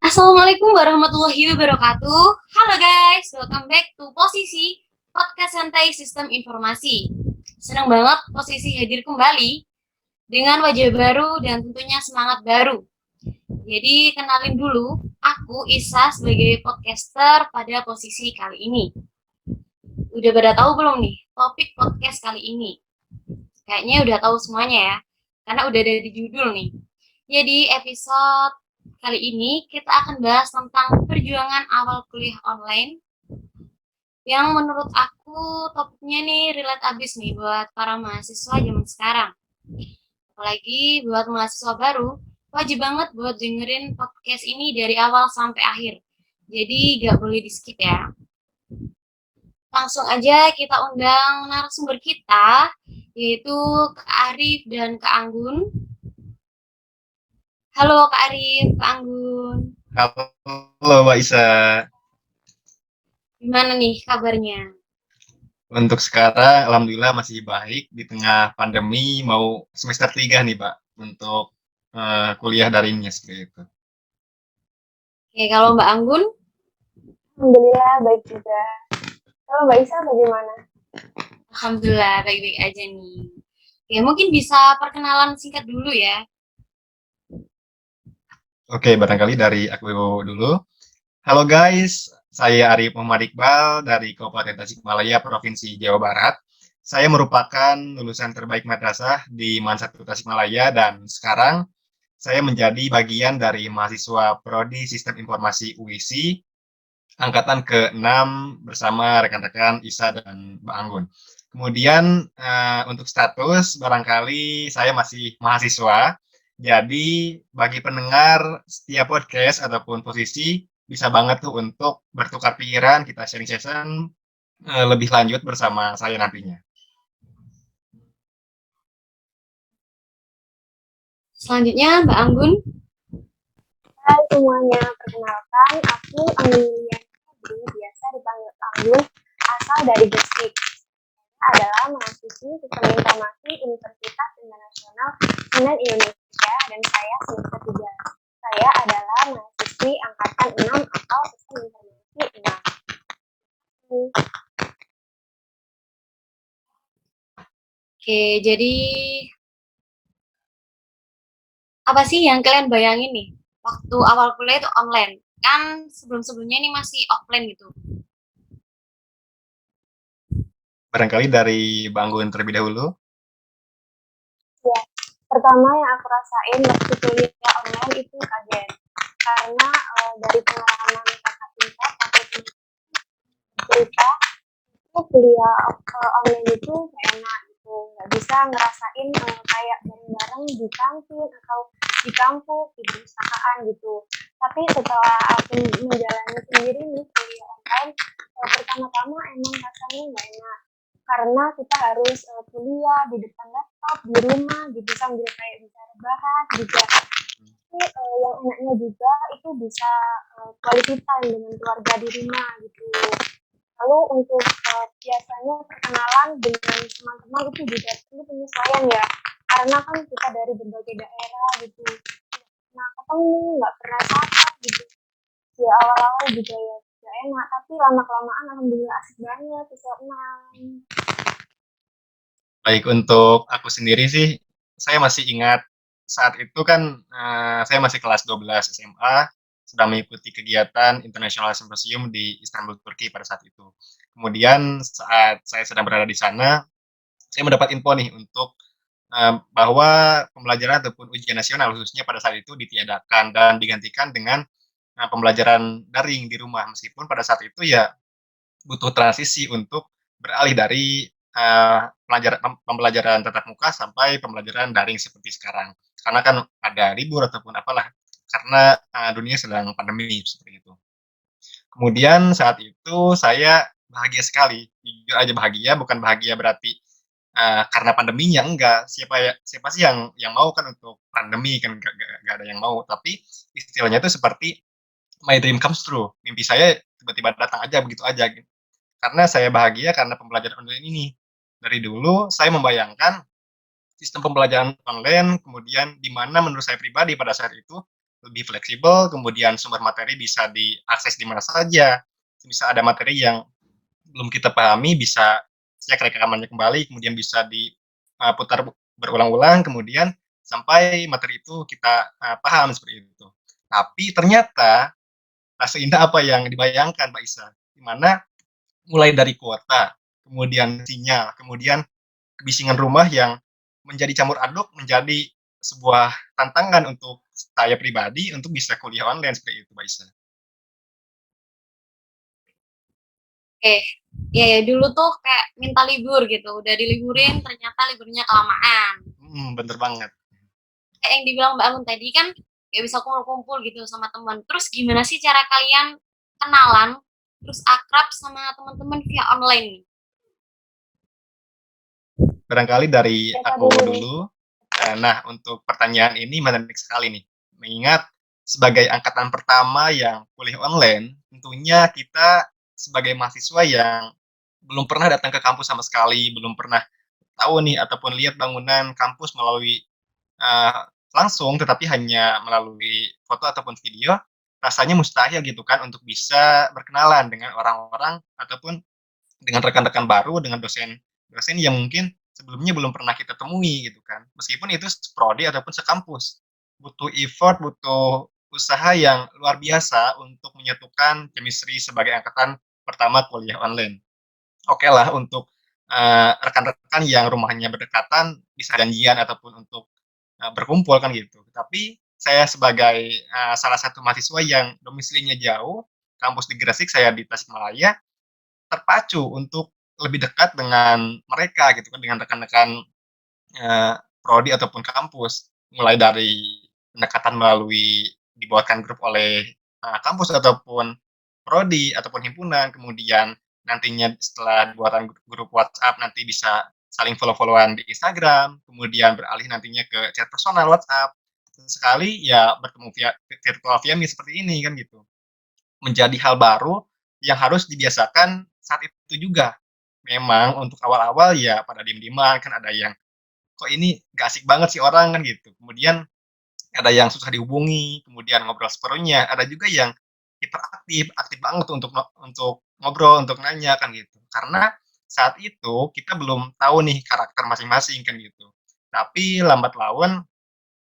Assalamualaikum warahmatullahi wabarakatuh. Halo guys, welcome back to Posisi Podcast Santai Sistem Informasi. Senang banget Posisi hadir kembali dengan wajah baru dan tentunya semangat baru. Jadi kenalin dulu, aku Isa sebagai podcaster pada posisi kali ini. Udah pada tahu belum nih topik podcast kali ini? Kayaknya udah tahu semuanya ya, karena udah ada di judul nih. Jadi episode kali ini kita akan bahas tentang perjuangan awal kuliah online yang menurut aku topiknya nih relate abis nih buat para mahasiswa zaman sekarang. Apalagi buat mahasiswa baru, wajib banget buat dengerin podcast ini dari awal sampai akhir. Jadi gak boleh di skip ya. Langsung aja kita undang narasumber kita, yaitu Kak Arif dan Kak Anggun. Halo Kak Arif, Kak Anggun. Halo Mbak Isa, Gimana nih kabarnya? untuk sekarang Alhamdulillah masih baik di tengah pandemi mau semester 3 nih Pak untuk kuliah daringnya seperti itu. Oke, kalau Mbak Anggun, Alhamdulillah baik juga. Kalau Mbak Isa bagaimana? Alhamdulillah baik-baik aja nih. Oke, mungkin bisa perkenalan singkat dulu ya. Oke, barangkali dari aku dulu. Halo guys, saya Arif Muhammad Iqbal dari Kabupaten Tasikmalaya, Provinsi Jawa Barat. Saya merupakan lulusan terbaik madrasah di Mansatu Tasikmalaya dan sekarang saya menjadi bagian dari mahasiswa Prodi Sistem Informasi UISI angkatan ke-6 bersama rekan-rekan Isa dan Mbak Anggun. Kemudian untuk status barangkali saya masih mahasiswa. Jadi bagi pendengar setiap podcast ataupun posisi bisa banget tuh untuk bertukar pikiran, kita sharing session lebih lanjut bersama saya nantinya. Selanjutnya Mbak Anggun. Hai semuanya, perkenalkan aku Anggun Yuliani, biasa dipanggil Anggun, asal dari Gresik. Saya adalah mahasiswi Sistem Informasi Universitas Internasional Sunan Indonesia dan saya semester 3. Saya adalah mahasiswi angkatan 6 atau Sistem Informasi 6. Oke, jadi apa sih yang kalian bayangin nih waktu awal kuliah itu online? Kan sebelum-sebelumnya ini masih offline gitu. Barangkali dari Mbak Anggun terlebih dahulu. Ya, pertama yang aku rasain waktu kuliah online itu kaget. Karena dari pengalaman kakak tingkat atau cerita itu kuliah online itu kayak enak gitu, nggak bisa ngerasain kayak bareng-bareng di kantin atau di kampus di perusahaan gitu. Tapi setelah aku menjalani sendiri nih kuliah online, pertama-tama emang rasanya nggak enak karena kita harus kuliah di depan laptop di rumah gitu sambil kayak bisa rebahan juga. Tapi yang enaknya juga itu bisa quality time dengan keluarga di rumah gitu. Lalu untuk biasanya perkenalan dengan teman-teman itu juga perlu penyesuaian ya, karena kan kita dari berbagai daerah gitu. Nah, ketemu nggak pernah sapa gitu. Ya awal-awal juga ya nggak enak, tapi lama-kelamaan alhamdulillah asik banget, senang. Baik, untuk aku sendiri sih, saya masih ingat saat itu kan saya masih kelas 12 SMA, sedang mengikuti kegiatan International Symposium di Istanbul, Turki pada saat itu. Kemudian saat saya sedang berada di sana, saya mendapat info nih untuk bahwa pembelajaran ataupun ujian nasional khususnya pada saat itu ditiadakan dan digantikan dengan pembelajaran daring di rumah. Meskipun pada saat itu ya butuh transisi untuk beralih dari pembelajaran tatap muka sampai pembelajaran daring seperti sekarang. Karena kan ada libur ataupun apalah, karena dunia sedang pandemi seperti itu. Kemudian saat itu saya bahagia sekali, jujur aja bahagia, bukan bahagia berarti karena pandeminya enggak. Siapa sih yang mau kan untuk pandemi kan enggak ada yang mau. Tapi istilahnya itu seperti my dream comes true. Mimpi saya tiba-tiba datang aja begitu aja. Gitu. Karena saya bahagia karena pembelajaran online ini. Dari dulu saya membayangkan sistem pembelajaran online, kemudian di mana menurut saya pribadi pada saat itu lebih fleksibel, kemudian sumber materi bisa diakses di mana saja. Bisa ada materi yang belum kita pahami, bisa cek rekamannya kembali, kemudian bisa diputar berulang-ulang, kemudian sampai materi itu kita paham seperti itu. Tapi ternyata tak seindah apa yang dibayangkan, Mbak Isa. Di mana mulai dari kuota, kemudian sinyal, kemudian kebisingan rumah yang menjadi campur aduk menjadi sebuah tantangan untuk saya pribadi untuk bisa kuliah online seperti itu, Mbak Isa. Oke, ya dulu tuh kayak minta libur gitu, udah diliburin ternyata liburnya kelamaan. Bener banget. Kayak yang dibilang Mbak Alun tadi kan gak bisa kumpul-kumpul gitu sama teman. Terus gimana sih cara kalian kenalan, terus akrab sama teman-teman via online nih? Barangkali dari Siapa aku dulu? dulu. Nah, untuk pertanyaan ini menarik sekali nih. Mengingat sebagai angkatan pertama yang kuliah online, tentunya kita sebagai mahasiswa yang belum pernah datang ke kampus sama sekali, belum pernah tahu nih ataupun lihat bangunan kampus melalui uh, langsung, tetapi hanya melalui foto ataupun video, rasanya mustahil gitu kan untuk bisa berkenalan dengan orang-orang ataupun dengan rekan-rekan baru, dengan dosen yang mungkin sebelumnya belum pernah kita temui gitu kan. Meskipun itu prodi ataupun sekampus. Butuh effort, butuh usaha yang luar biasa untuk menyatukan chemistry sebagai angkatan pertama kuliah online. Oke lah untuk rekan-rekan yang rumahnya berdekatan bisa janjian ataupun untuk berkumpul kan gitu. Tapi saya sebagai salah satu mahasiswa yang domisilinya jauh, kampus di Gresik, saya di Tasikmalaya, terpacu untuk lebih dekat dengan mereka gitu kan, dengan rekan-rekan prodi ataupun kampus. Mulai dari pendekatan melalui dibuatkan grup oleh kampus ataupun prodi ataupun himpunan, kemudian nantinya setelah buatan grup WhatsApp nanti bisa saling follow-followan di Instagram, kemudian beralih nantinya ke chat personal WhatsApp. Sekali ya bertemu via virtual via Meet seperti ini kan gitu. Menjadi hal baru yang harus dibiasakan saat itu juga. Memang untuk awal-awal ya pada diem-dieman, kan ada yang kok ini gak asik banget sih orang kan gitu. Kemudian ada yang susah dihubungi, kemudian ngobrol seperlunya, ada juga yang hiperaktif, aktif banget untuk ngobrol, untuk nanya kan gitu. Karena saat itu kita belum tahu nih karakter masing-masing kan gitu. Tapi lambat laun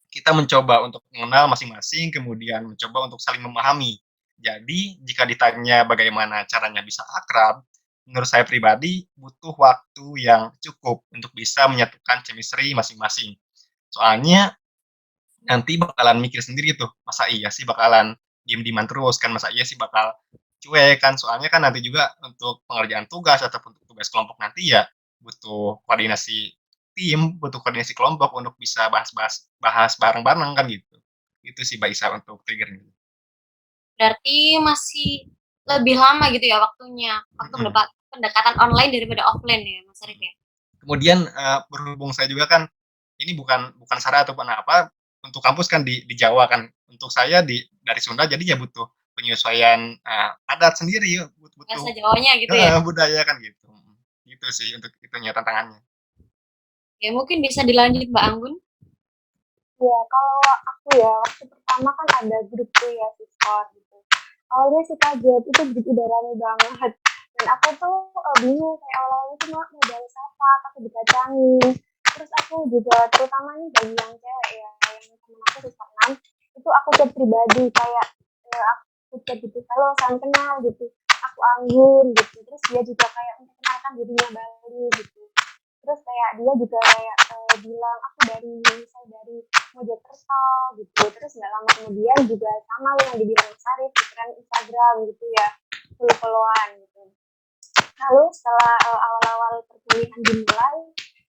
kita mencoba untuk mengenal masing-masing, kemudian mencoba untuk saling memahami. Jadi, jika ditanya bagaimana caranya bisa akrab, menurut saya pribadi butuh waktu yang cukup untuk bisa menyatukan chemistry masing-masing. Soalnya nanti bakalan mikir sendiri tuh, masa iya sih bakalan diem-dieman terus kan, masa iya sih bakal cuek kan, soalnya kan nanti juga untuk pengerjaan tugas ataupun tugas kelompok nanti ya butuh koordinasi tim, butuh koordinasi kelompok untuk bisa bahas bareng-bareng kan gitu. Itu sih Mbak Isa untuk trigger-nya. Berarti masih lebih lama gitu ya waktunya, waktu Mhm. pendekatan online daripada offline ya, Mas Arif ya? Kemudian, berhubung saya juga kan ini bukan bukan Sarah ataupun apa, untuk kampus kan di Jawa kan, untuk saya dari Sunda jadi ya butuh penyesuaian, adat sendiri ya, Bahasa butuh Jawanya gitu ya? budaya kan gitu, gitu sih untuk itunya tantangannya. Ya mungkin bisa dilanjut Mbak Anggun. Ya, kalau aku ya, waktu pertama kan ada grup tuh ya, Discord gitu. Awalnya sih kaget, itu grup udah rame banget. Dan aku tuh bingung, kayak awal-awal itu mau balas apa, takut dikacangin. Terus aku juga, terutama nih bagi yang cewek ya, yang temen aku siswa 6, itu aku chat pribadi, kayak aku chat gitu, halo, salam kenal gitu. Aku Anggun gitu. Terus dia juga kayak memperkenalkan dirinya Bali gitu. Terus kayak dia juga kayak bilang aku dari Mojokerto gitu. Terus nggak lama kemudian juga sama yang dibilang Sarif kan Instagram gitu ya, follow-followan gitu. Lalu setelah awal-awal perkuliahan dimulai,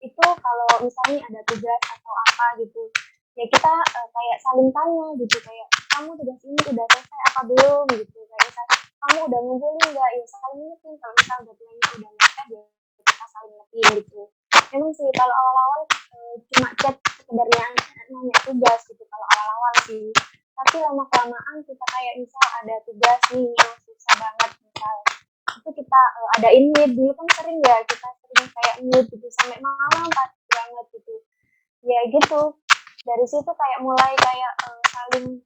itu kalau misalnya ada tugas atau apa gitu, ya kita kayak saling tanya gitu, kayak kamu tugas ini udah selesai apa belum gitu, kayak misalnya kamu udah ngumpulin nggak, ya saling ngetin. Kalau misal deadline-nya udah mepet ya kita saling ngetin gitu. Memang sih kalau awal-awal cuma chat sekedarnya nanya tugas gitu kalau awal-awal sih, tapi lama kelamaan kita kayak misal ada tugas nih yang susah banget misal, itu kita adain meet. Dulu kan sering ya kita sering kayak meet gitu sampai malam pagi banget gitu ya gitu. Dari situ kayak mulai kayak saling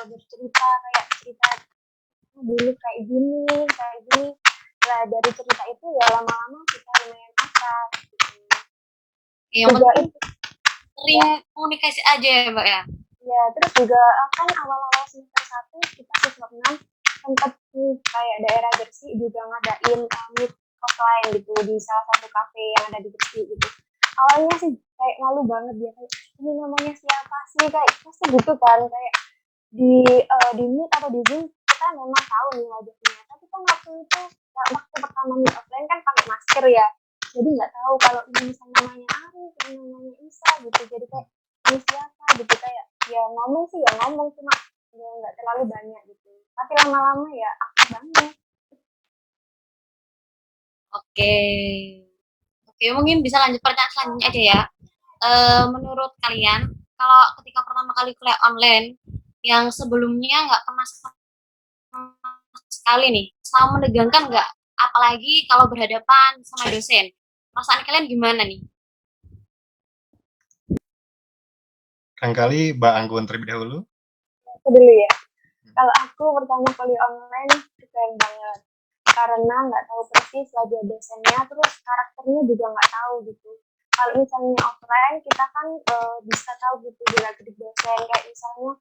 bercerita kayak cerita dulu kayak gini. Nah dari cerita itu ya lama-lama kita lumayan akrab gitu. Yang Juga penting itu sering komunikasi aja ya Mbak ya. ya, terus juga kan awal-awal semester 1 kita siswa 6 sempat kayak daerah Gresik juga ngadain meet offline gitu di salah satu kafe yang ada di Gresik gitu. Awalnya sih kayak malu banget ya, kayak ini namanya siapa sih, kayak pasti gitu kan, kayak di meet atau di Zoom kita memang tahu nih wajahnya, tapi kan waktu itu waktu pertama meet offline kan pakai masker ya, jadi nggak tahu kalau ini misalnya namanya Arif, ini namanya Isa gitu, jadi kayak ini siapa gitu, kayak ya ngomong sih ya ngomong, cuma ya nggak terlalu banyak gitu, tapi lama-lama ya akrab banget. Oke. Oke, mungkin bisa lanjut pertanyaan selanjutnya aja ya. Menurut kalian, kalau ketika pertama kali kuliah online, yang sebelumnya nggak pernah sama sekali nih, sama menegangkan nggak? Apalagi kalau berhadapan sama dosen. Perasaan kalian gimana nih? Barangkali Mbak Anggun terlebih dahulu. Itu dulu ya, kalau aku pertama kali online keren banget karena nggak tahu persis wajah dosennya, terus karakternya juga nggak tahu gitu. Kalau misalnya offline kita kan bisa tahu gitu gerak-gerik dosen, kayak misalnya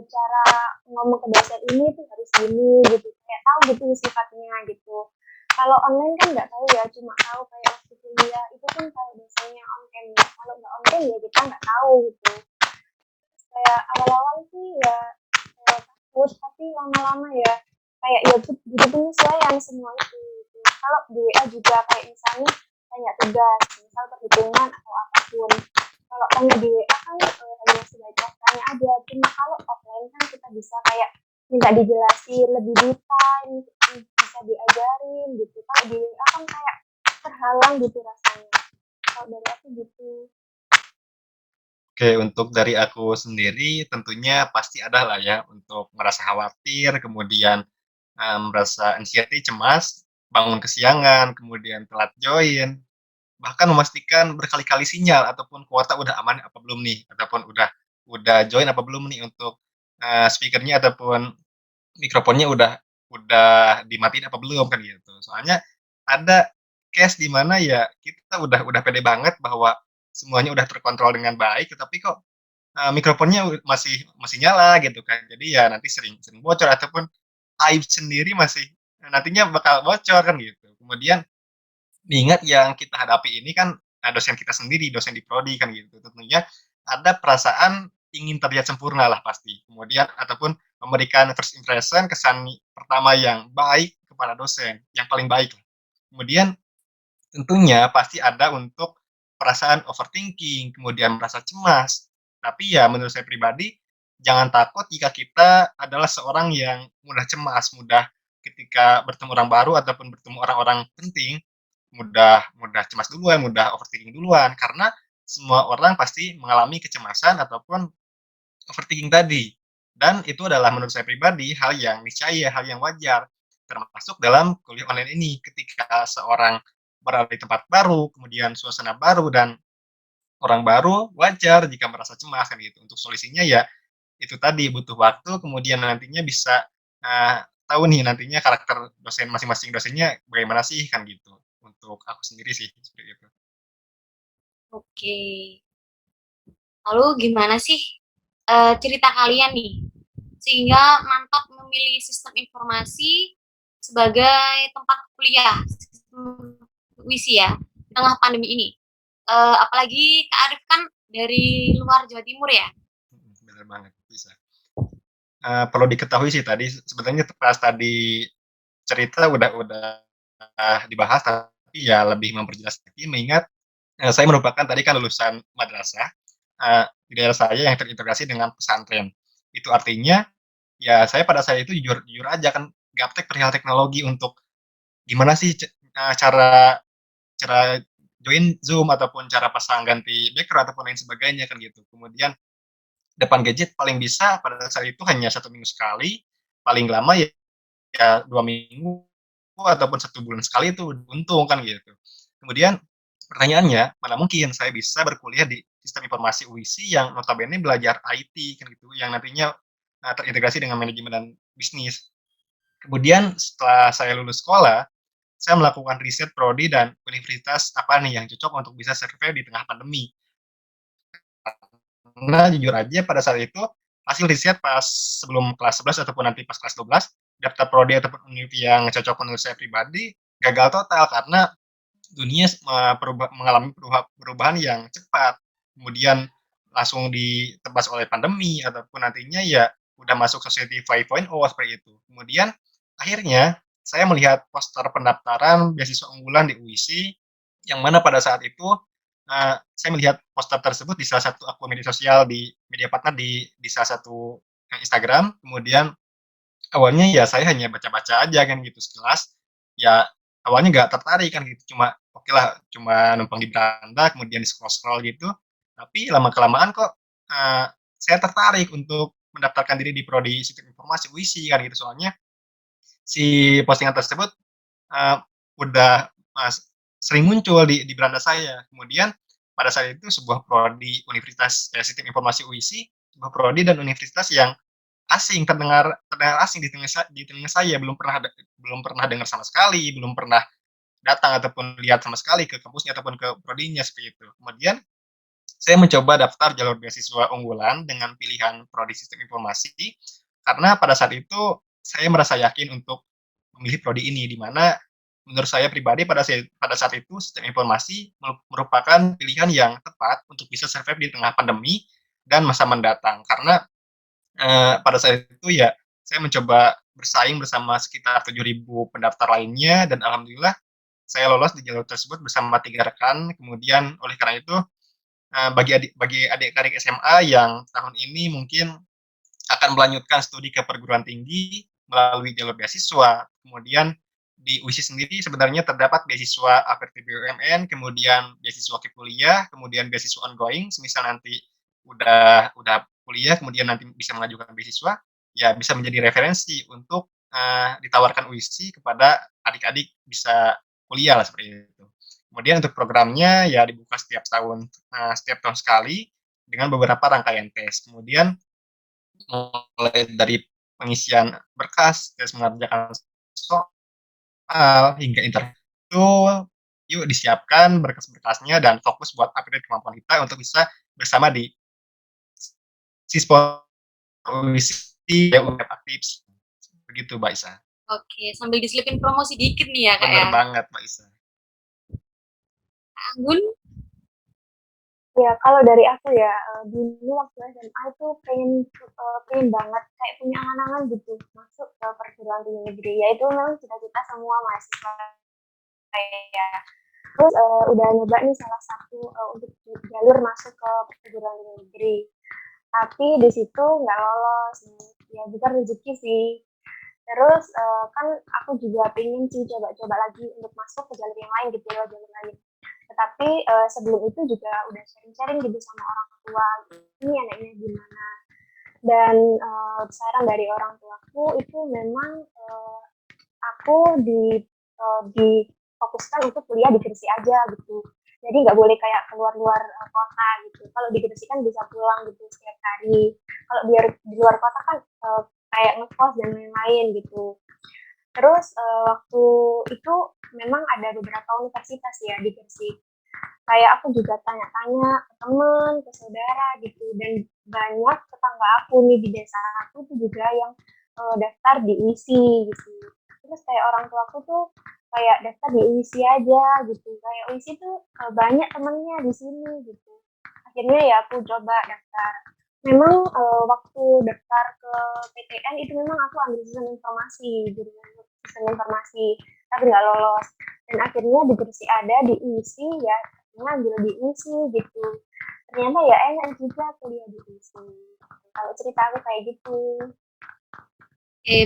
cara ngomong ke dosen ini tuh harus gini gitu, kayak tahu gitu sifatnya gitu. Kalau online kan nggak tahu ya, cuma tahu kayak waktu kuliah itu kan kalau dosennya on cam ya, kalau nggak on cam ya kita nggak tahu gitu. Kayak awal-awal sih ya takut, tapi lama-lama ya kayak ya butuh penyesuaian semua itu gitu. Kalau di WA juga kayak misalnya tanya tugas, misal perhitungan atau apapun, kalau tanya di WA kan hanya sebatas tanya aja, cuma kalau offline kan kita bisa kayak minta dijelasin lebih detail, bisa diajarin gitu. Kalau di WA kan kayak terhalang gitu rasanya. Kalau dari aku gitu. Oke, untuk dari aku sendiri tentunya pasti ada lah ya untuk merasa khawatir, kemudian merasa anxiety, cemas, bangun kesiangan, kemudian telat join, bahkan memastikan berkali-kali sinyal ataupun kuota udah aman apa belum nih, ataupun udah join apa belum nih untuk speaker-nya ataupun mikrofonnya udah dimatiin apa belum kan gitu. Soalnya ada case di mana ya kita udah pede banget bahwa semuanya udah terkontrol dengan baik, tetapi kok mikrofonnya masih masih nyala gitu kan. Jadi ya nanti sering sering bocor ataupun aib sendiri masih nantinya bakal bocor kan gitu. Kemudian mengingat yang kita hadapi ini kan dosen kita sendiri, dosen di prodi kan gitu. Tentunya ada perasaan ingin terlihat sempurna lah pasti. Kemudian ataupun memberikan first impression, kesan pertama yang baik kepada dosen, yang paling baik. Kemudian tentunya pasti ada untuk perasaan overthinking, kemudian merasa cemas. Tapi ya menurut saya pribadi, jangan takut jika kita adalah seorang yang mudah cemas, mudah ketika bertemu orang baru ataupun bertemu orang-orang penting, mudah mudah cemas duluan, mudah overthinking duluan. Karena semua orang pasti mengalami kecemasan ataupun overthinking tadi. Dan itu adalah menurut saya pribadi hal yang niscaya, hal yang wajar. Termasuk dalam kuliah online ini, ketika seorang berada di tempat baru, kemudian suasana baru dan orang baru, wajar jika merasa cemas kan gitu. Untuk solusinya ya itu tadi butuh waktu, kemudian nantinya bisa tahu nih nantinya karakter dosen masing-masing dosennya bagaimana sih kan gitu. Untuk aku sendiri sih seperti itu. Oke. Lalu gimana sih cerita kalian nih sehingga mantap memilih sistem informasi sebagai tempat kuliah wisi ya di tengah pandemi ini. Apalagi Kak Arif kan dari luar Jawa Timur ya. Bener banget bisa. Perlu diketahui sih tadi sebenarnya pas tadi cerita udah dibahas, tapi ya lebih memperjelas lagi mengingat saya merupakan tadi kan lulusan madrasah di daerah saya yang terintegrasi dengan pesantren. Itu artinya ya saya pada saat itu jujur jujur aja kan gaptek perihal teknologi untuk gimana sih cara cara join Zoom ataupun cara pasang ganti background ataupun lain sebagainya kan gitu. Kemudian depan gadget paling bisa pada saat itu hanya 1 minggu sekali, paling lama ya 2 minggu ataupun 1 bulan sekali itu untung kan gitu. Kemudian pertanyaannya, mana mungkin saya bisa berkuliah di sistem informasi UISI yang notabene belajar IT kan gitu, yang nantinya terintegrasi dengan manajemen dan bisnis. Kemudian setelah saya lulus sekolah, saya melakukan riset prodi dan universitas apa nih yang cocok untuk bisa survive di tengah pandemi. Karena jujur aja pada saat itu hasil riset pas sebelum kelas 11 ataupun nanti pas kelas 12, daftar prodi ataupun univ yang cocok menurut saya pribadi gagal total karena dunia mengalami perubahan yang cepat. Kemudian langsung ditebas oleh pandemi ataupun nantinya ya udah masuk society 5.0 seperti itu. Kemudian akhirnya saya melihat poster pendaftaran beasiswa unggulan di UISI yang mana pada saat itu saya melihat poster tersebut di salah satu akun media sosial di media partner di salah satu Instagram. Kemudian awalnya ya saya hanya baca-baca aja kan gitu sekelas. Ya awalnya nggak tertarik kan gitu, cuma oke lah, cuma numpang di beranda, kemudian scroll-scroll gitu. Tapi lama-kelamaan kok saya tertarik untuk mendaftarkan diri di prodi Sistem Informasi UISI kan gitu. Soalnya si postingan tersebut udah sering muncul di beranda saya. Kemudian pada saat itu sebuah prodi Universitas Sistem Informasi UISI, sebuah prodi dan universitas yang asing, terdengar asing di telinga saya, belum pernah dengar sama sekali, belum pernah datang ataupun lihat sama sekali ke kampusnya ataupun ke prodinya seperti itu. Kemudian saya mencoba daftar jalur beasiswa unggulan dengan pilihan prodi Sistem Informasi karena pada saat itu saya merasa yakin untuk memilih prodi ini, di mana menurut saya pribadi pada saat itu Sistem Informasi merupakan pilihan yang tepat untuk bisa survive di tengah pandemi dan masa mendatang. Karena pada saat itu ya saya mencoba bersaing bersama sekitar 7.000 pendaftar lainnya dan alhamdulillah saya lolos di jalur tersebut bersama 3 rekan. Kemudian oleh karena itu bagi adik-adik SMA yang tahun ini mungkin akan melanjutkan studi ke perguruan tinggi melalui jalur beasiswa. Kemudian di UISI sendiri sebenarnya terdapat beasiswa APT BUMN, kemudian beasiswa kuliah, kemudian beasiswa ongoing, semisal nanti udah kuliah, kemudian nanti bisa mengajukan beasiswa, ya bisa menjadi referensi untuk ditawarkan UISI kepada adik-adik bisa kuliah lah seperti itu. Kemudian untuk programnya ya dibuka setiap tahun sekali dengan beberapa rangkaian tes. Kemudian mulai dari pengisian berkas, tes mengerjakan soal, hingga interview itu yuk disiapkan berkas-berkasnya dan fokus buat upgrade kemampuan kita untuk bisa bersama di Sispo UISI yang udah aktif. Begitu Mbak Isa. Oke, sambil diselipin promosi dikit nih ya Kak Bener ya. banget Mbak Isa. Anggun? Ya, kalau dari aku ya, dulu waktu SMA itu pengen banget kayak punya angan-angan gitu masuk ke perguruan tinggi negeri. Ya itu memang cita-cita semua mahasiswa kayak. Terus udah nyoba nih salah satu untuk jalur masuk ke perguruan tinggi negeri. Tapi di situ nggak lolos. Ya bukan rezeki sih. Terus kan aku juga pengen sih coba-coba lagi untuk masuk ke jalur yang lain gitu loh, jalur lain. Tetapi sebelum itu juga udah sharing-sharing gitu sama orang tua, ini anaknya gimana. Dan saran dari orang tuaku itu memang aku difokuskan untuk kuliah di Gresik aja gitu. Jadi nggak boleh kayak keluar-luar kota gitu. Kalau di Gresik kan bisa pulang gitu setiap hari. Kalau biar di luar kota kan kayak ngekos dan lain-lain gitu. Terus waktu itu memang ada beberapa universitas ya di Gresik. Kayak aku juga tanya-tanya ke teman, ke saudara gitu. Dan banyak tetangga aku nih di desa aku tuh juga yang daftar di UISI gitu. Terus kayak orang tua aku tuh kayak daftar di UISI aja gitu. Kayak UISI tuh banyak temennya di sini gitu. Akhirnya ya aku coba daftar. Memang waktu daftar ke PTN itu memang aku ambil sistem informasi, jurusan sistem informasi, tapi nggak lolos. Dan akhirnya di Gresik ada di UISI ya, akhirnya ambil di UISI gitu. Ternyata ya enak juga kuliah di UISI. Kalau cerita aku kayak gitu.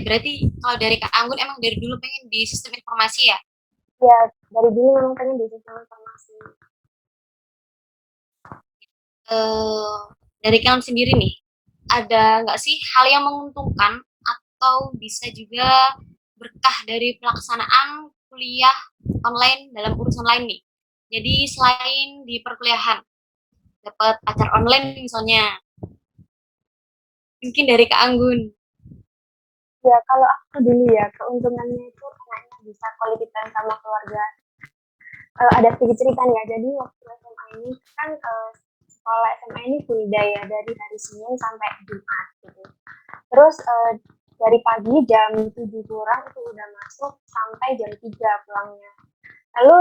Berarti kalau dari Kak Anggun emang dari dulu pengen di sistem informasi ya? Ya, dari dulu memang pengen di sistem informasi. Dari kalian sendiri nih, ada nggak sih hal yang menguntungkan atau bisa juga berkah dari pelaksanaan kuliah online dalam urusan lain nih? Jadi selain di perkuliahan, dapat pacar online misalnya, Mungkin dari Kak Anggun. Ya, kalau aku dulu ya, keuntungannya itu kayaknya bisa quality time sama keluarga. Ada sedikit cerita nih ya, jadi waktu SMA ini kan sekolah SMA ini full day ya, dari hari Senin sampai Jumat gitu. Terus dari pagi jam 7 kurang itu udah masuk sampai jam 3 pulangnya. Lalu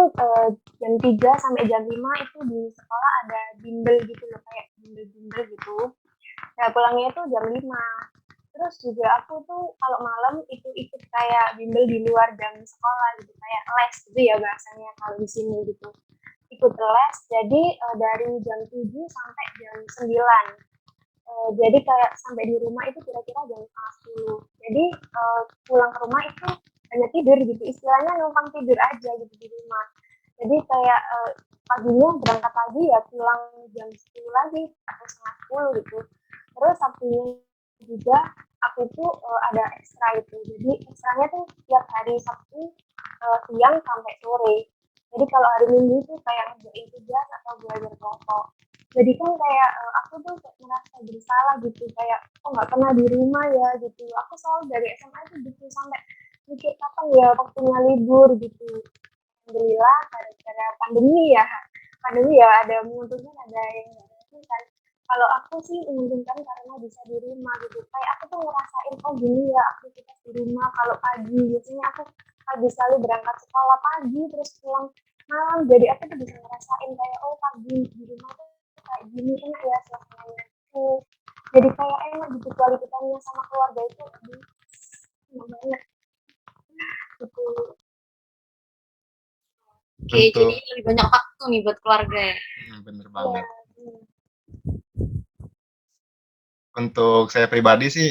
jam 3 sampai jam 5 itu di sekolah ada bimbel gitu loh, kayak bimbel-bimbel gitu. Nah, pulangnya itu jam 5. Terus juga aku tuh kalau malam itu ikut kayak bimbel di luar jam sekolah gitu, kayak les gitu ya bahasanya kalau di sini gitu. Ikut les, jadi dari jam 7 sampai jam 9. Jadi kayak sampai di rumah itu kira-kira jam setengah 10. Jadi pulang ke rumah itu hanya tidur gitu, istilahnya numpang tidur aja gitu di rumah. Jadi kayak paginya berangkat pagi ya pulang jam 10 lagi atau setengah 10 gitu. Terus Sabtunya juga aku tuh ada ekstra itu. Jadi ekstranya tuh tiap hari Sabtu siang sampai sore. Jadi kalau hari Minggu tuh kayak ngerjain tugas atau belajar kelompok. Jadi kan kayak aku tuh kayak merasa bersalah gitu, kayak kok nggak pernah di rumah ya gitu. Aku selalu dari SMA itu gitu sampai mikir kapan ya waktunya libur gitu. Alhamdulillah gara-gara pandemi ya ada menguntungkan ada yang nggak menguntungkan. Kalau aku sih menguntungkan karena bisa di rumah gitu, kayak aku tuh ngerasain oh gini ya aktivitas di rumah. Kalau pagi biasanya aku pagi sekali berangkat sekolah pagi terus pulang malam, jadi aku tuh bisa ngerasain kayak oh pagi di rumah tuh kayak gini enak ya suasananya tuh, jadi kayak enak gitu kualitasnya sama keluarga itu aduh, enak banget gitu. Oke, jadi Untuk lebih banyak waktu nih buat keluarga ya. bener Iya. banget. Untuk saya pribadi sih,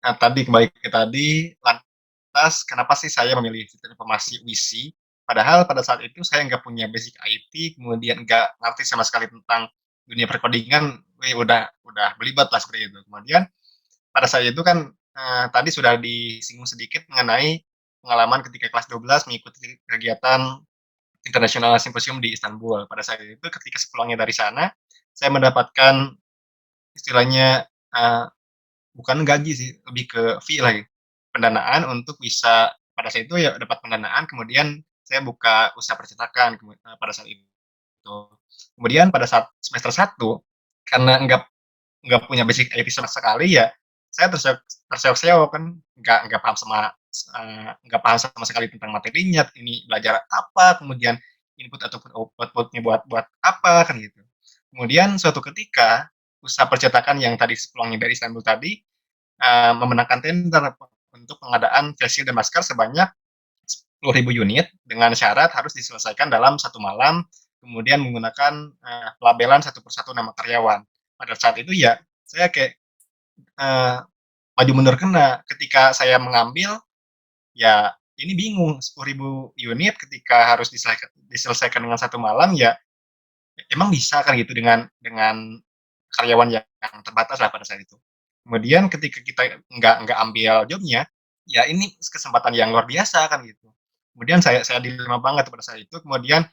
tadi kembali ke tadi, lantas kenapa sih saya memilih sistem informasi UISI, padahal pada saat itu saya nggak punya basic IT, kemudian nggak ngerti sama sekali tentang dunia perkodingan, udah belibet lah seperti itu. Kemudian pada saat itu kan, tadi sudah disinggung sedikit mengenai pengalaman ketika kelas 12 mengikuti kegiatan International Symposium di Istanbul. Pada saat itu ketika sepulangnya dari sana, saya mendapatkan istilahnya, bukan gaji sih, lebih ke fee lagi, pendanaan untuk bisa pada saat itu ya dapat pendanaan, kemudian saya buka usaha percetakan pada saat itu. Kemudian pada saat semester 1 karena nggak punya basic IT sama sekali ya, saya terseok-seok kan, nggak paham nggak paham sama sekali tentang materinya, ini belajar apa, kemudian input ataupun output-nya buat buat apa, kan gitu. Kemudian suatu ketika, usaha percetakan yang tadi sepulangnya dari Istanbul tadi, memenangkan tender untuk pengadaan face shield dan masker sebanyak 10.000 unit dengan syarat harus diselesaikan dalam satu malam, kemudian menggunakan pelabelan satu persatu nama karyawan. Pada saat itu ya saya kayak maju mundur kena. Ketika saya mengambil, ya ini bingung 10.000 unit ketika harus diselesaikan dengan satu malam ya emang bisa kan gitu dengan karyawan yang terbatas lah pada saat itu. Kemudian ketika kita nggak ambil jobnya, ya ini kesempatan yang luar biasa kan gitu. Kemudian saya dilema banget pada saat itu. Kemudian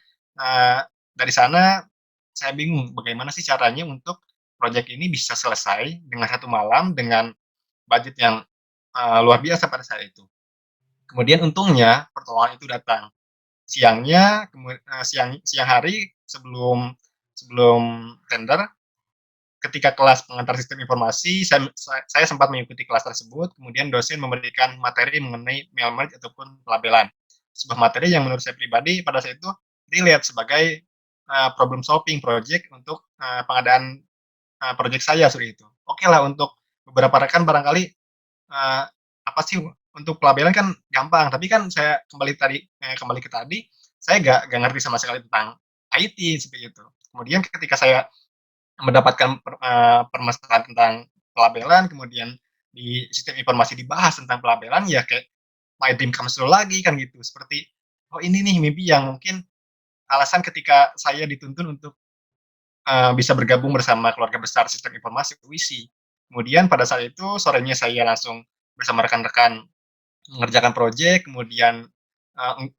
dari sana saya bingung bagaimana sih caranya untuk proyek ini bisa selesai dengan satu malam dengan budget yang luar biasa pada saat itu. Kemudian untungnya pertolongan itu datang siangnya, siang hari sebelum sebelum tender ketika kelas pengantar sistem informasi, saya sempat mengikuti kelas tersebut, kemudian dosen memberikan materi mengenai mail merge ataupun pelabelan. Sebuah materi yang menurut saya pribadi pada saat itu dilihat sebagai problem solving project untuk pengadaan project saya seperti itu. Oke lah untuk beberapa rekan barangkali apa sih untuk pelabelan kan gampang, tapi kan saya kembali ke tadi, saya nggak ngerti sama sekali tentang IT seperti itu. Kemudian ketika saya mendapatkan permasalahan tentang pelabelan, kemudian di sistem informasi dibahas tentang pelabelan, ya kayak my dream comes true lagi kan gitu. Seperti, oh ini nih mimpi yang mungkin alasan ketika saya dituntun untuk bisa bergabung bersama keluarga besar sistem informasi UISI. Kemudian pada saat itu sorenya saya langsung bersama rekan-rekan mengerjakan proyek, kemudian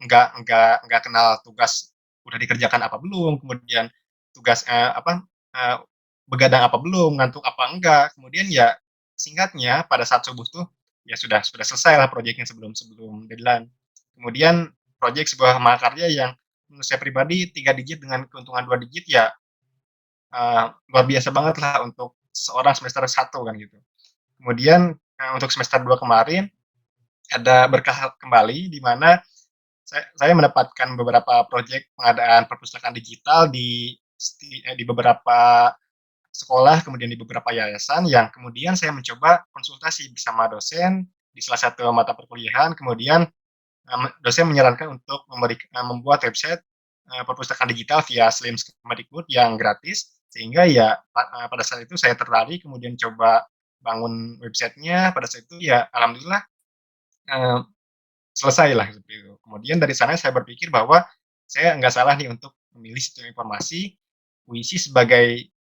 nggak kenal tugas udah dikerjakan apa belum, kemudian tugas begadang apa belum, ngantuk apa enggak, kemudian ya singkatnya pada saat subuh tuh ya sudah selesai lah proyeknya sebelum deadline. Kemudian proyek sebuah mahakarya yang menurut saya pribadi 3 digit dengan keuntungan 2 digit ya, luar biasa banget lah untuk seorang semester 1 kan gitu. Kemudian, untuk semester 2 kemarin ada berkah kembali di mana saya mendapatkan beberapa proyek pengadaan perpustakaan digital di beberapa sekolah, kemudian di beberapa yayasan yang kemudian saya mencoba konsultasi bersama dosen di salah satu mata perkuliahan, kemudian dosen menyarankan untuk membuat website perpustakaan digital via Slims Kemendikbud yang gratis, sehingga ya pada saat itu saya tertarik, kemudian coba bangun websitenya. Pada saat itu ya alhamdulillah eh, selesai lah seperti itu. Kemudian dari sana saya berpikir bahwa saya nggak salah nih untuk memilih sistem informasi puisi sebagai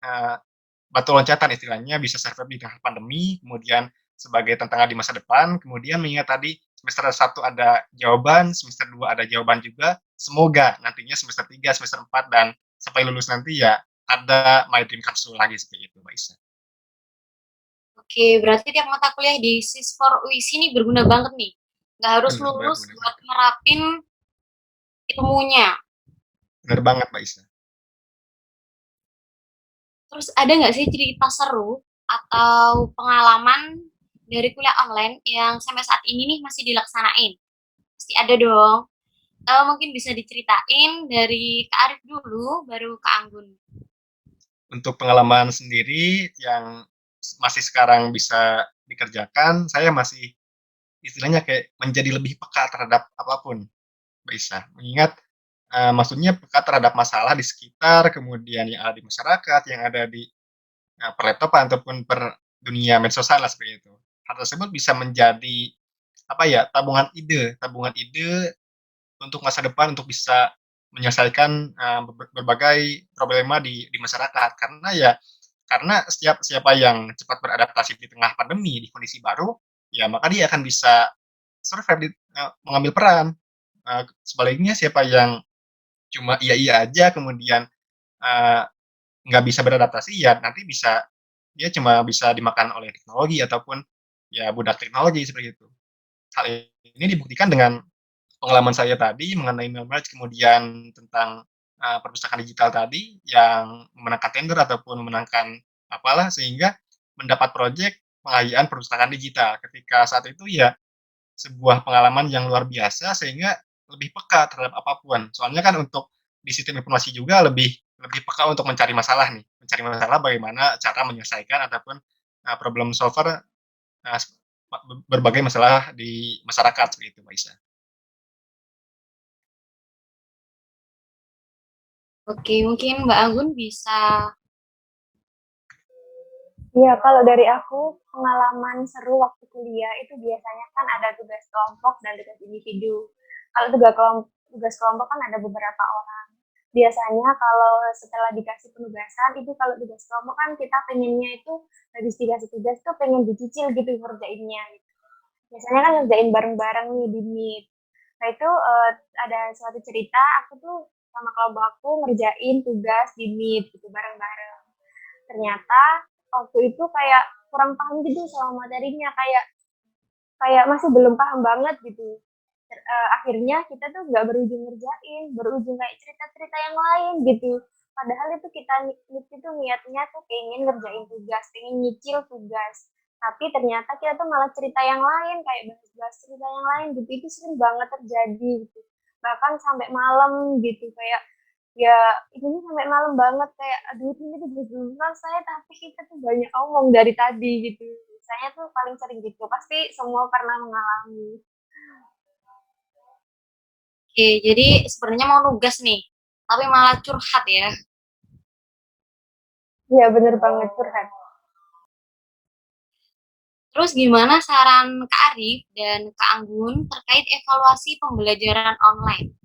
batu loncatan istilahnya, bisa survive di tengah pandemi, kemudian sebagai tantangan di masa depan, kemudian mengingat tadi semester 1 ada jawaban, semester 2 ada jawaban juga, semoga nantinya semester 3, semester 4, dan sampai lulus nanti ya ada my dream capsule lagi seperti itu, Mbak Isa. Oke, berarti tiap mata kuliah di Sisfor UIS ini berguna banget nih. Nggak harus Bener, lulus bener buat banget. nerapin ilmunya. Bener banget, Mbak Isa. Terus ada nggak sih cerita seru atau pengalaman dari kuliah online yang sampai saat ini nih masih dilaksanain? Pasti ada dong. Mungkin bisa diceritain dari Kak Arif dulu, baru Kak Anggun. Untuk pengalaman sendiri yang masih sekarang bisa dikerjakan, saya masih istilahnya kayak menjadi lebih peka terhadap apapun, Mbak Isa. Mengingat maksudnya peka terhadap masalah di sekitar, kemudian yang ada di masyarakat, yang ada di perlaptopan ataupun per dunia medsos lah seperti itu. Hal tersebut bisa menjadi apa ya, tabungan ide untuk masa depan untuk bisa menyelesaikan berbagai problema di masyarakat. Karena siapa yang cepat beradaptasi di tengah pandemi di kondisi baru, ya maka dia akan bisa survive mengambil peran. Sebaliknya siapa yang cuma iya-iya aja kemudian eee, nggak bisa beradaptasi, ya nanti dia cuma bisa dimakan oleh teknologi ataupun ya budak teknologi seperti itu. Hal ini dibuktikan dengan pengalaman saya tadi mengenai Mailmerge, kemudian tentang perpustakaan digital tadi yang memenangkan tender ataupun memenangkan apalah sehingga mendapat proyek pengayaan perpustakaan digital. Ketika saat itu ya sebuah pengalaman yang luar biasa sehingga lebih peka terhadap apapun. Soalnya kan untuk di sistem informasi juga lebih lebih peka untuk mencari masalah nih, mencari masalah bagaimana cara menyelesaikan ataupun problem solver uh, berbagai masalah di masyarakat seperti itu, Mbak Isa. Oke, mungkin Mbak Anggun bisa. Iya, kalau dari aku, pengalaman seru waktu kuliah itu biasanya kan ada tugas kelompok dan tugas individu. Kalau tugas kelompok kan ada beberapa orang. Biasanya kalau setelah dikasih penugasan, itu kalau tugas kelompok kan kita pengennya itu habis dikasih tugas tuh pengen dicicil gitu ngerjainnya. Gitu. Biasanya kan ngerjain bareng-bareng nih di Meet. Nah itu ada suatu cerita, aku tuh sama kelompok aku ngerjain tugas di Meet gitu bareng-bareng. Ternyata waktu itu kayak kurang paham gitu sama materinya, kayak kayak masih belum paham banget gitu. Akhirnya kita tuh nggak berujung ngerjain, berujung kayak cerita-cerita yang lain gitu. Padahal itu kita itu niatnya tuh pengen ngerjain tugas, pengen nyicil tugas. Tapi ternyata kita tuh malah cerita yang lain, kayak bahas-bahas cerita yang lain gitu. Itu sering banget terjadi gitu. Bahkan sampai malam gitu, kayak ya ini sampai malam banget kayak aduh ini tuh belum selesai tapi kita tuh banyak omong dari tadi gitu. Saya tuh paling sering gitu, pasti semua pernah mengalami. Oke, jadi sebenarnya mau nugas nih, tapi malah curhat ya. Iya bener banget curhat. Terus gimana saran Kak Arif dan Kak Anggun terkait evaluasi pembelajaran online?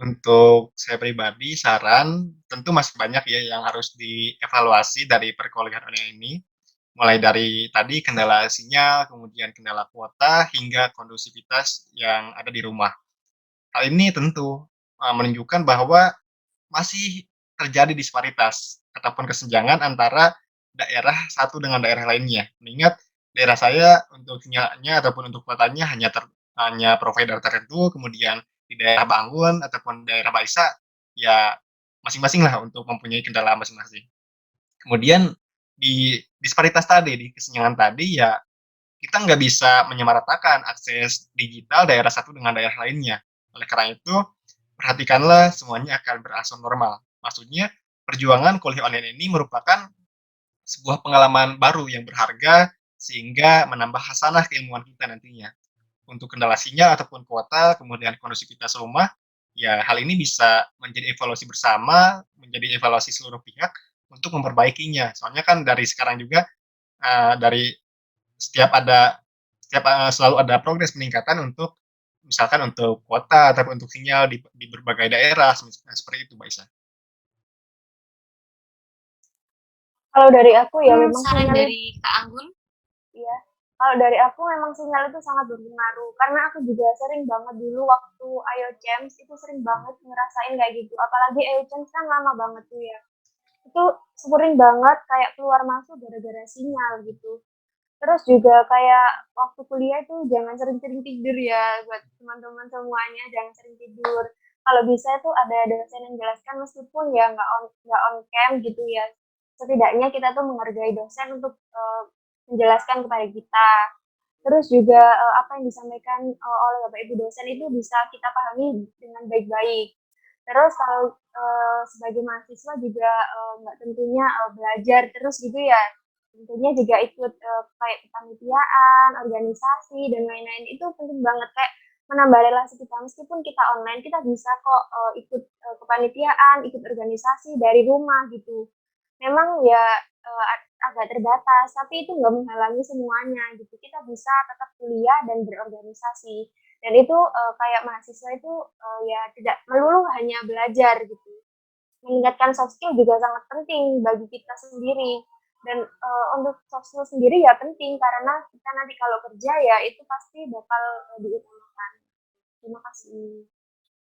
Untuk saya pribadi saran, tentu masih banyak ya yang harus dievaluasi dari perkuliahan online ini, mulai dari tadi kendala sinyal, kemudian kendala kuota, hingga kondusivitas yang ada di rumah. Hal ini tentu menunjukkan bahwa masih terjadi disparitas ataupun kesenjangan antara daerah satu dengan daerah lainnya. Mengingat daerah saya untuk sinyalnya ataupun untuk kuotanya hanya provider tertentu, kemudian di daerah Bangun ataupun daerah Baisa, ya masing-masing lah untuk mempunyai kendala masing-masing. Kemudian di disparitas tadi, di kesenjangan tadi, ya kita nggak bisa menyamaratakan akses digital daerah satu dengan daerah lainnya. Oleh karena itu, perhatikanlah semuanya akan berangsur normal. Maksudnya, perjuangan kuliah online ini merupakan sebuah pengalaman baru yang berharga sehingga menambah hasanah keilmuan kita nantinya. Untuk kendala sinyal ataupun kuota, kemudian kondusivitas rumah, ya hal ini bisa menjadi evaluasi bersama, menjadi evaluasi seluruh pihak untuk memperbaikinya. Soalnya kan dari sekarang juga dari setiap ada selalu ada progres peningkatan untuk misalkan untuk kuota ataupun untuk sinyal di berbagai daerah seperti itu, Mbak Isa. Kalau dari aku ya memang Saran sinyal dari Kak Anggun. Iya. Kalau dari aku memang sinyal itu sangat berpengaruh karena aku juga sering banget dulu waktu Ayo Champs itu sering banget ngerasain kayak gitu. Apalagi Ayo Champs kan lama banget tuh ya. Itu sering banget kayak keluar masuk gara-gara sinyal gitu. Terus juga kayak waktu kuliah itu jangan sering-sering tidur ya buat teman-teman semuanya, jangan sering tidur. Kalau bisa itu ada dosen yang jelaskan meskipun ya nggak on cam gitu ya. Setidaknya kita tuh menghargai dosen untuk menjelaskan kepada kita. Terus juga apa yang disampaikan oleh Bapak Ibu dosen itu bisa kita pahami dengan baik-baik. Terus kalau sebagai mahasiswa juga nggak tentunya belajar terus gitu ya. Tentunya juga ikut kayak kepanitiaan, organisasi dan lain-lain itu penting banget kayak menambah relasi kita meskipun kita online kita bisa kok ikut kepanitiaan, ikut organisasi dari rumah gitu. Memang ya agak terbatas, tapi itu nggak menghalangi semuanya gitu. Kita bisa tetap kuliah dan berorganisasi. Dan itu kayak mahasiswa itu ya tidak melulu hanya belajar gitu. Meningkatkan soft skill juga sangat penting bagi kita sendiri. Dan untuk soft skill sendiri ya penting karena kita nanti kalau kerja ya itu pasti bakal diutamakan. Terima kasih.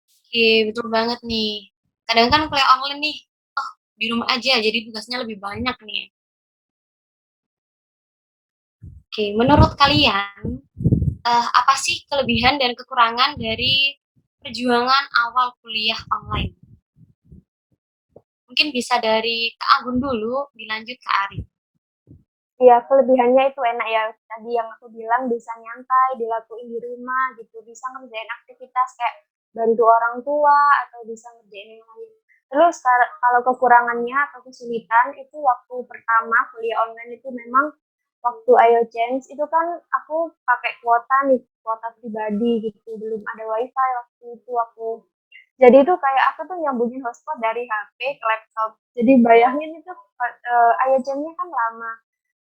Oke, betul banget nih. Kadang kan kuliah online nih, oh di rumah aja, jadi tugasnya lebih banyak nih. Oke, menurut kalian, apa sih kelebihan dan kekurangan dari perjuangan awal kuliah online? Mungkin bisa dari Kak Agun dulu, dilanjut ke Arif. Ya, kelebihannya itu enak ya. Tadi yang aku bilang bisa nyantai, dilakuin di rumah gitu. Bisa ngerjain aktivitas kayak bantu orang tua atau bisa ngerjain yang lain. Terus kalau kekurangannya atau kesulitan itu waktu pertama kuliah online itu memang waktu Ayo Change itu kan aku pakai kuota nih, kuota pribadi gitu. Belum ada wifi waktu itu aku. Jadi itu kayak aku tuh nyambungin hotspot dari HP ke laptop. Jadi bayangin itu Ayo Change-nya kan lama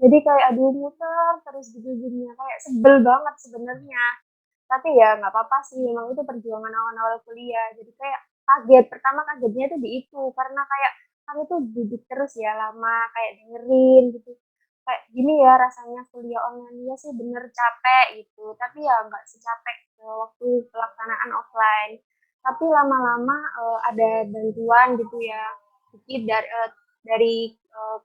jadi kayak aduh muter terus gitu jadinya kayak sebel banget sebenarnya tapi ya nggak apa-apa sih memang itu perjuangan awal-awal kuliah jadi kayak kaget pertama kagetnya itu di itu karena kayak kami tuh duduk terus ya lama kayak dengerin gitu kayak gini ya rasanya kuliah online ya sih bener capek gitu tapi ya nggak secapek waktu pelaksanaan offline tapi lama-lama ada bantuan gitu ya sedikit dari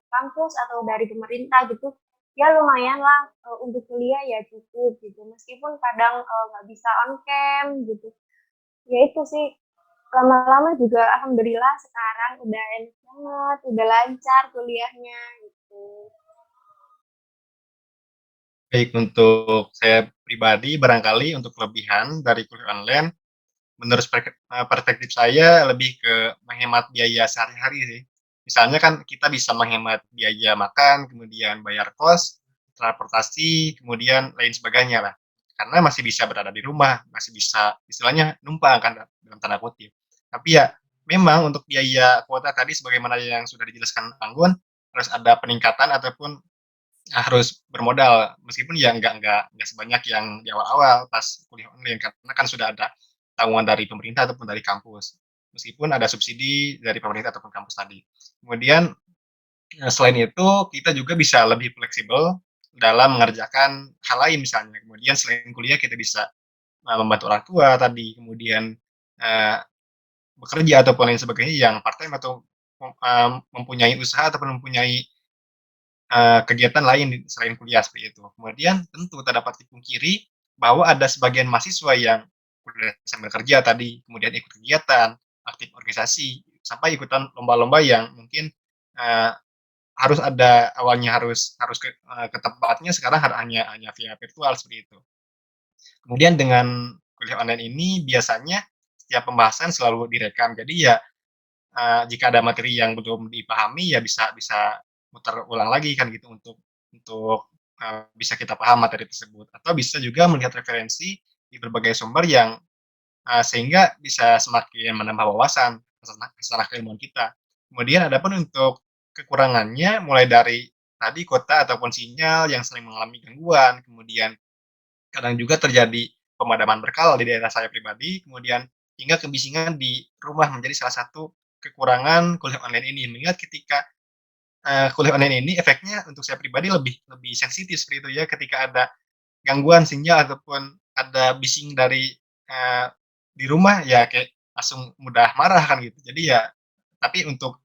kampus atau dari pemerintah gitu ya lumayan lah untuk kuliah ya cukup gitu meskipun kadang nggak bisa on cam gitu ya itu sih lama-lama juga alhamdulillah sekarang udah enak banget udah lancar kuliahnya gitu. Baik, untuk saya pribadi barangkali untuk kelebihan dari kuliah online, menurut perspektif saya lebih ke menghemat biaya sehari-hari sih. Misalnya kan kita bisa menghemat biaya makan, kemudian bayar kos, transportasi, kemudian lain sebagainya lah. Karena masih bisa berada di rumah, masih bisa istilahnya numpang kan dalam tanda kutip. Tapi ya memang untuk biaya kuota tadi sebagaimana yang sudah dijelaskan Anggun, harus ada peningkatan ataupun harus bermodal meskipun ya nggak sebanyak yang di awal-awal pas kuliah online karena kan sudah ada tanggungan dari pemerintah ataupun dari kampus. Meskipun ada subsidi dari pemerintah ataupun kampus tadi. Kemudian selain itu kita juga bisa lebih fleksibel dalam mengerjakan hal lain misalnya. Kemudian selain kuliah kita bisa membantu orang tua tadi, kemudian bekerja ataupun lain sebagainya yang part time atau mempunyai usaha ataupun mempunyai kegiatan lain selain kuliah seperti itu. Kemudian tentu tak dapat dipungkiri bahwa ada sebagian mahasiswa yang kuliah sambil kerja tadi, kemudian ikut kegiatan, aktif organisasi, sampai ikutan lomba-lomba yang mungkin uh, harus ada awalnya harus harus ke tempatnya, sekarang hanya via virtual seperti itu. Kemudian dengan kuliah online ini biasanya setiap pembahasan selalu direkam. Jadi ya jika ada materi yang belum dipahami ya bisa bisa muter ulang lagi kan gitu untuk bisa kita paham materi tersebut. Atau bisa juga melihat referensi di berbagai sumber yang sehingga bisa semakin menambah wawasan masalah keilmuan kita. Kemudian adapun untuk kekurangannya mulai dari tadi kuota ataupun sinyal yang sering mengalami gangguan, kemudian kadang juga terjadi pemadaman berkala di daerah saya pribadi, kemudian hingga kebisingan di rumah menjadi salah satu kekurangan kuliah online ini. Mengingat ketika kuliah online ini efeknya untuk saya pribadi lebih lebih sensitif seperti itu ya, ketika ada gangguan sinyal ataupun ada bising dari di rumah ya kayak langsung mudah marah kan gitu. Jadi ya tapi untuk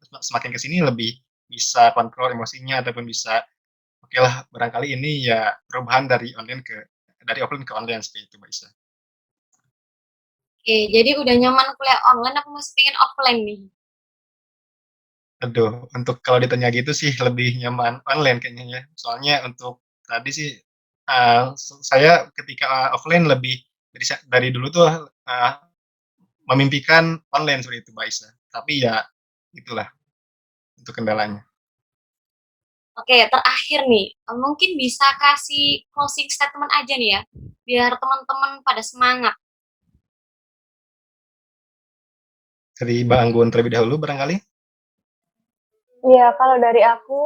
semakin ke sini lebih bisa kontrol emosinya ataupun bisa oke lah barangkali ini ya perubahan dari offline ke online seperti itu Mbak Isa. Oke, jadi udah nyaman kuliah online, aku masih pengen offline nih. Aduh, untuk kalau ditanya gitu sih lebih nyaman online kayaknya ya. Soalnya untuk tadi sih saya ketika offline lebih dari dulu tuh memimpikan online seperti itu Mbak Isa. Tapi ya itulah untuk kendalanya. Oke, terakhir nih, mungkin bisa kasih closing statement aja nih ya, biar teman-teman pada semangat. Dari Mbak Anggun terlebih dahulu barangkali. Iya, kalau dari aku,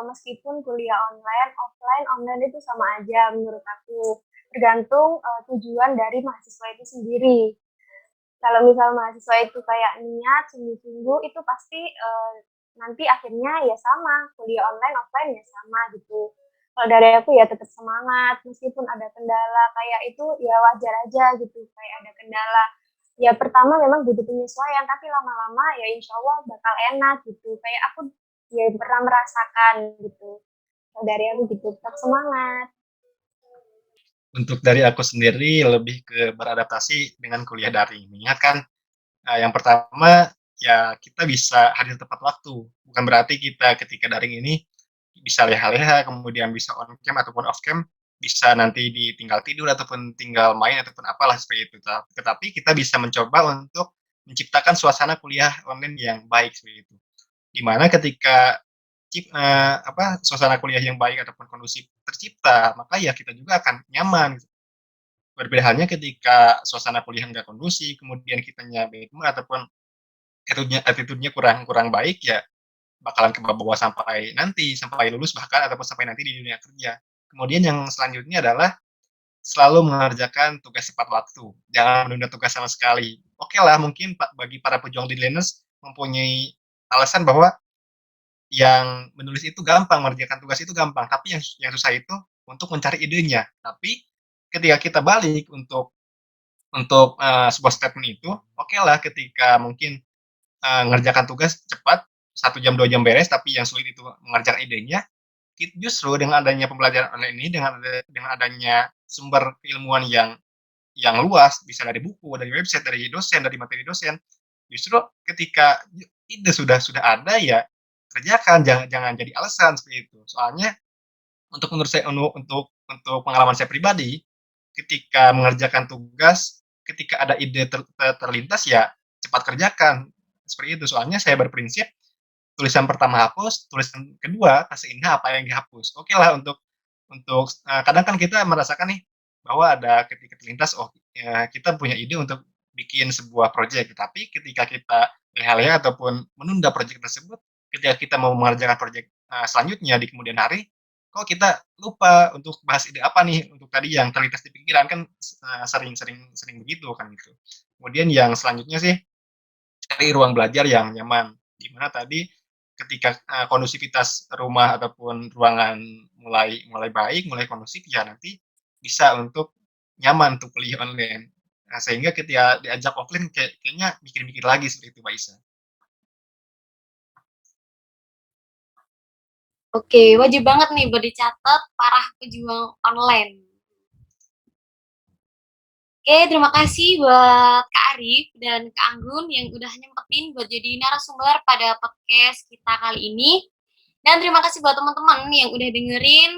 meskipun kuliah online, offline, online itu sama aja menurut aku. Tergantung tujuan dari mahasiswa itu sendiri. Kalau misal mahasiswa itu kayak niat sungguh-sungguh, itu pasti nanti akhirnya ya sama, kuliah online, offline ya sama gitu. Kalau dari aku ya tetap semangat, meskipun ada kendala kayak itu ya wajar aja gitu, kayak ada kendala. Ya pertama memang butuh penyesuaian, tapi lama-lama ya insya Allah bakal enak gitu. Kayak aku ya pernah merasakan gitu. Kalau dari aku gitu, tetap semangat. Untuk dari aku sendiri lebih ke beradaptasi dengan kuliah daring. Mengingat kan yang pertama ya kita bisa hadir tepat waktu. Bukan berarti kita ketika daring ini bisa leha-leha, kemudian bisa on cam ataupun off cam, bisa nanti ditinggal tidur ataupun tinggal main ataupun apalah seperti itu. Tetapi kita bisa mencoba untuk menciptakan suasana kuliah online yang baik seperti itu. Di mana ketika suasana kuliah yang baik ataupun kondusif tercipta, maka ya kita juga akan nyaman. Gitu. Berbeda halnya ketika suasana kuliah nggak kondusif, kemudian kitanya bad mood ataupun attitude-nya kurang kurang baik, ya bakalan kebawa sampai lulus bahkan ataupun sampai nanti di dunia kerja. Kemudian yang selanjutnya adalah selalu mengerjakan tugas tepat waktu, jangan menunda tugas sama sekali. Oke lah, mungkin bagi para pejuang deadliness mempunyai alasan bahwa yang menulis itu gampang, mengerjakan tugas itu gampang, tapi yang susah itu untuk mencari idenya. Tapi ketika kita balik untuk sebuah statement itu, oke lah ketika mungkin mengerjakan tugas cepat, 1 jam 2 jam beres, tapi yang sulit itu mengerjakan idenya, justru dengan adanya pembelajaran online ini, dengan adanya sumber keilmuan yang luas, bisa dari buku, dari website, dari dosen, dari materi dosen, justru ketika ide sudah ada ya kerjakan, jangan jangan jadi alasan seperti itu. Soalnya untuk menurut saya untuk pengalaman saya pribadi, ketika mengerjakan tugas, ketika ada ide terlintas ya cepat kerjakan, seperti itu. Soalnya saya berprinsip tulisan pertama hapus, tulisan kedua kasih indah apa yang dihapus. Oke lah untuk kadang kan kita merasakan nih bahwa ada ketika terlintas, oh ya, kita punya ide untuk bikin sebuah proyek, tapi ketika kita leha-leha ataupun menunda proyek tersebut, ketika kita mau mengerjakan proyek selanjutnya di kemudian hari, kok kita lupa untuk bahas ide apa nih untuk tadi yang terlintas di pikiran kan sering begitu kan gitu. Kemudian yang selanjutnya sih cari ruang belajar yang nyaman, di mana tadi ketika kondusivitas rumah ataupun ruangan mulai mulai baik, mulai kondusif, ya nanti bisa untuk nyaman untuk kuliah online. Nah, sehingga ketika diajak offline kayaknya mikir-mikir lagi seperti itu, Mbak Isa. Oke, wajib banget nih buat dicatat para pejuang online. Oke, terima kasih buat Kak Arif dan Kak Anggun yang udah nyempetin buat jadi narasumber pada podcast kita kali ini. Dan terima kasih buat teman-teman yang udah dengerin.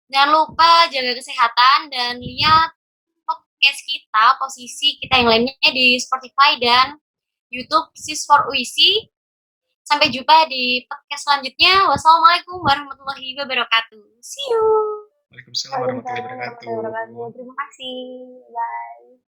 Jangan lupa jaga kesehatan dan lihat podcast kita, posisi kita yang lainnya di Spotify dan YouTube Sis for UISI. Sampai jumpa di podcast selanjutnya. Wassalamualaikum warahmatullahi wabarakatuh. See you. Waalaikumsalam warahmatullahi Waalaikumsalam warahmatullahi wabarakatuh. wabarakatuh. Terima kasih. Bye.